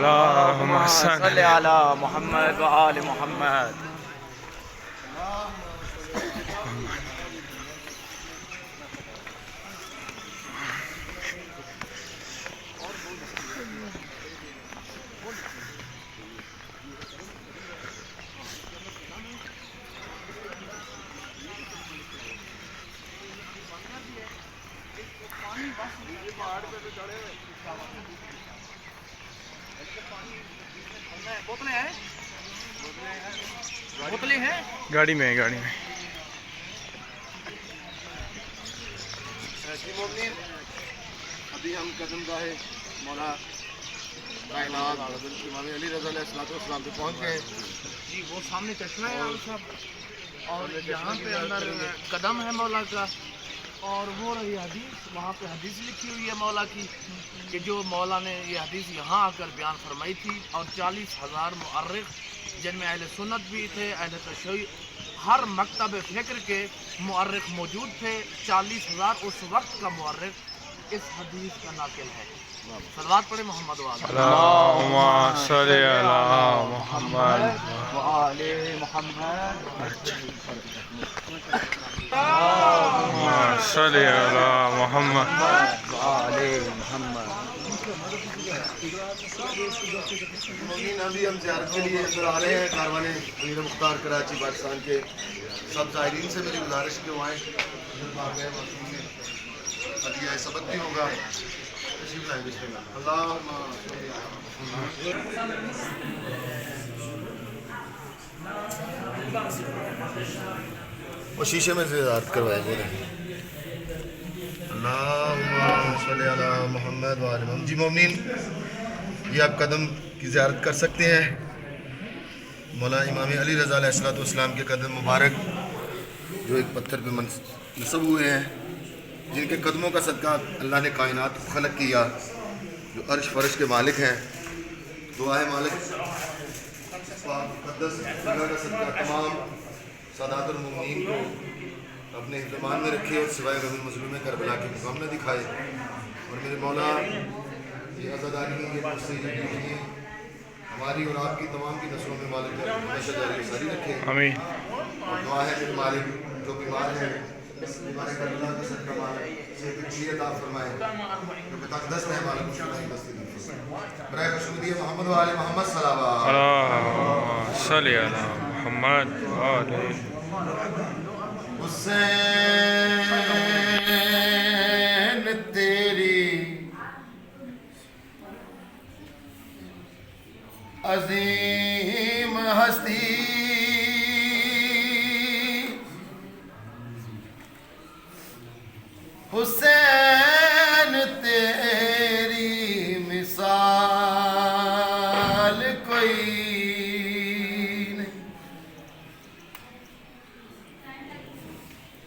अल्लाहुम्मा सल्ली अला मुहम्मद व आले मुहम्मद। बोतलें हैं गाड़ी में, गाड़ी में। अभी हम कदमगाहे मौला कायनात हज़रत इमाम अली रज़ा अलैहिस्सलाम पे पहुँच गए जी। वो सामने चश्मा है सब, और यहाँ पे अंदर कदम है मौला का, और वो रही हदीस, वहाँ पे हदीस लिखी हुई है मौला की कि जो मौला ने ये हदीस यहाँ आकर बयान फरमाई थी। और 40,000 मुअर्रिख, जिनमें अहले सुन्नत भी थे, अहले तशय्युअ, हर मकतब फ़िक्र के मुअर्रिख मौजूद थे। 40,000 उस वक्त का मुअर्रिख इस हदीस का नाकिल है। सलवात पढ़े मोहम्मद अल्लाहुम्मा सल्ली अला मुहम्मद व आले मुहम्मद। अल्लाहुम्मा सल्ली अला मुहम्मद व आले मुहम्मद। अभी हम ज़ियारत के लिए अंदर आ रहे हैं। कारवाने अमीर मुख्तार कराची पाकिस्तान के सब ज़ायरीन से मेरी गुजारिश के आएँ अदिया सबक भी होगा। और शीशे में से ज़ियारत करवाए बोले मोहम्मद वाले जी मोमिन। ये आप कदम की ज़ियारत कर सकते हैं। मौला इमाम अली रज़ा अलैहिस्सलाम के कदम मुबारक जो एक पत्थर पे नस्ब हुए हैं, जिनके कदमों का सदका अल्लाह ने कायनात को खलक किया, जो अर्श फर्श के मालिक हैं। दुआ है मालिक मुक़द्दस जगह का सदका तमाम सादातुल मुमिनीन को अपने हिफ्ज़-ए-मान में रखे और सिवाय गम मज़लूम करबला के मुकाम न दिखाए। और मेरे मौला ये आज़ादारी ये हमारी और आपकी तमाम की नस्लों में मालिक हमेशा जारी सारी रखे। आमीन। और दुआ है मेरे मालिक जो बीमार है बीमार करबला का सदका मालिक से अता फरमाए, जो कि तकदस है मालिक बराए खुशनुदी मोहम्मद वाले मोहम्मद सल्लल्लाहु अल्लाहुम्मा सल्ली अला मुहम्मद व आले हुसैन तेरी अजीम हस्ती हुसैन तेरी मिसाल कोई नहीं।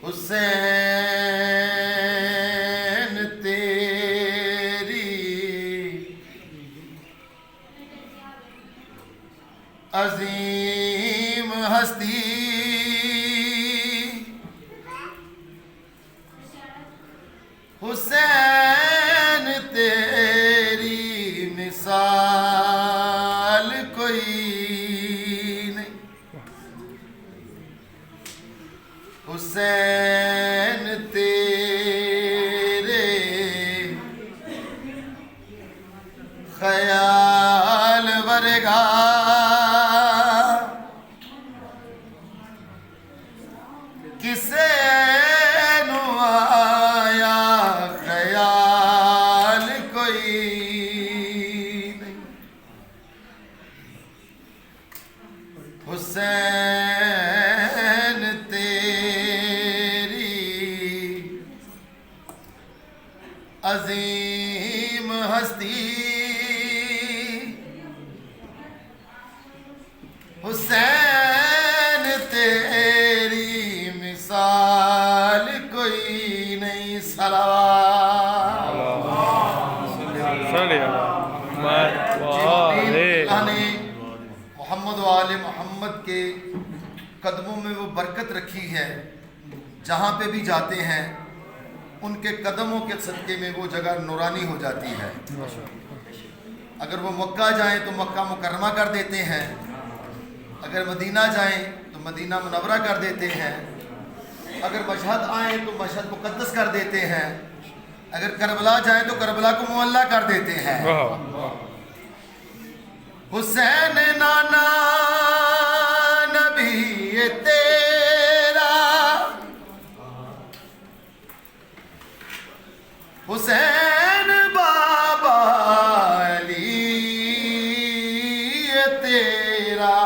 हुसैन तेरी अजीम हस्ती हुसैन तेरी मिसाल कोई नहीं। हुसैन तेरे ख्याल वरगा किसे नु आया ख्याल कोई नहीं। हुसैन तेरी अजीम हस्ती हुसैन तेरी मिसाल कोई नहीं। मोहम्मद वाले मोहम्मद के कदमों में वो बरकत रखी है, जहाँ पे भी जाते हैं उनके कदमों के सदक़े में वो जगह नूरानी हो जाती है। अगर वो मक्का जाएं तो मक्का मुकर्रमा कर देते हैं, अगर मदीना जाएं तो मदीना मुनव्वरा कर देते हैं, अगर मशहद आए तो मशहद मुक़द्दस कर देते हैं, अगर करबला जाएं तो करबला को मुअल्ला कर देते हैं। हुसैन नाना नबी ये तेरा, हुसैन बाबा अली ये तेरा,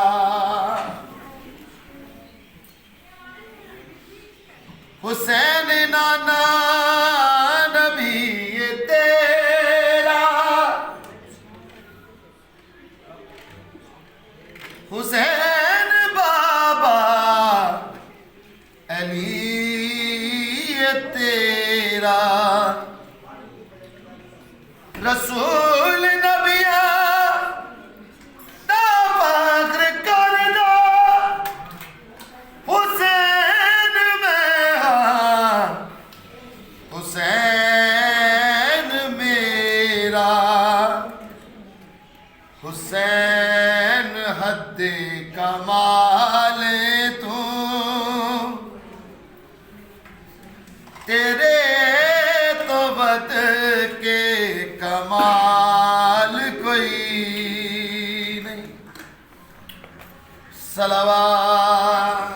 हुसैन नाना नबी ये तेरा, हुसैन बाबा अली ये तेरा, रसूल नबिया दा फख्र कर दो, हुसैन में हाँ हुसैन मेरा, हुसैन हद्दे कमाल तू, तेरे तो बद के कमाल कोई नहीं। सलावत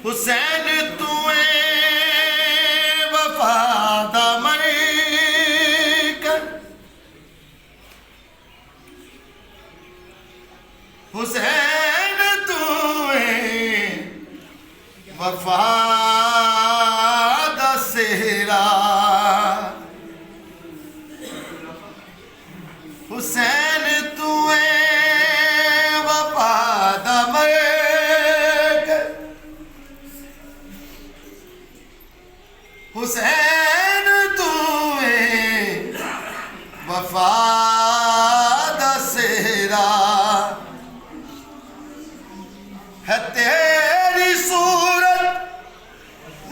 हुसैन तुए वफादा मरकर, हुसैन तुए वफादा सेहरा, हुसैन तुए वफादा मरकर, हुसैन तुए वफादा सेहरा, है तेरी सूरत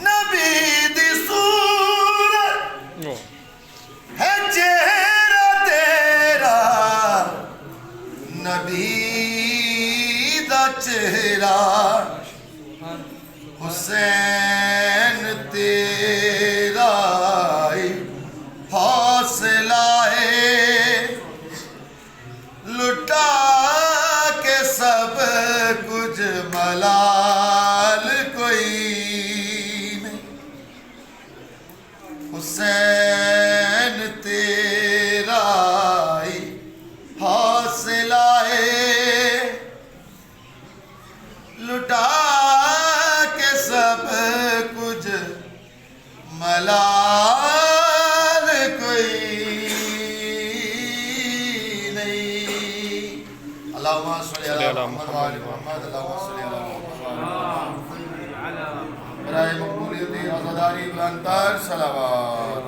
नबी दी सूरत, है चेहरा तेरा नबी दा चेहरा, हुसैन तेरा हौसला है, लुटा के सब कुछ मलाल कोई नहीं। हुसैन तेरा हौसला है, लुटा के सब कुछ मलाल कोई नहीं। अल्लाहुम्मा सल्ली अला मुहम्मद व आलि मुहम्मद, अल्लाहुम्मा सल्ली अला मुहम्मद। बराए मकबूलियत आज़ादारी बुलंदतर सलावत।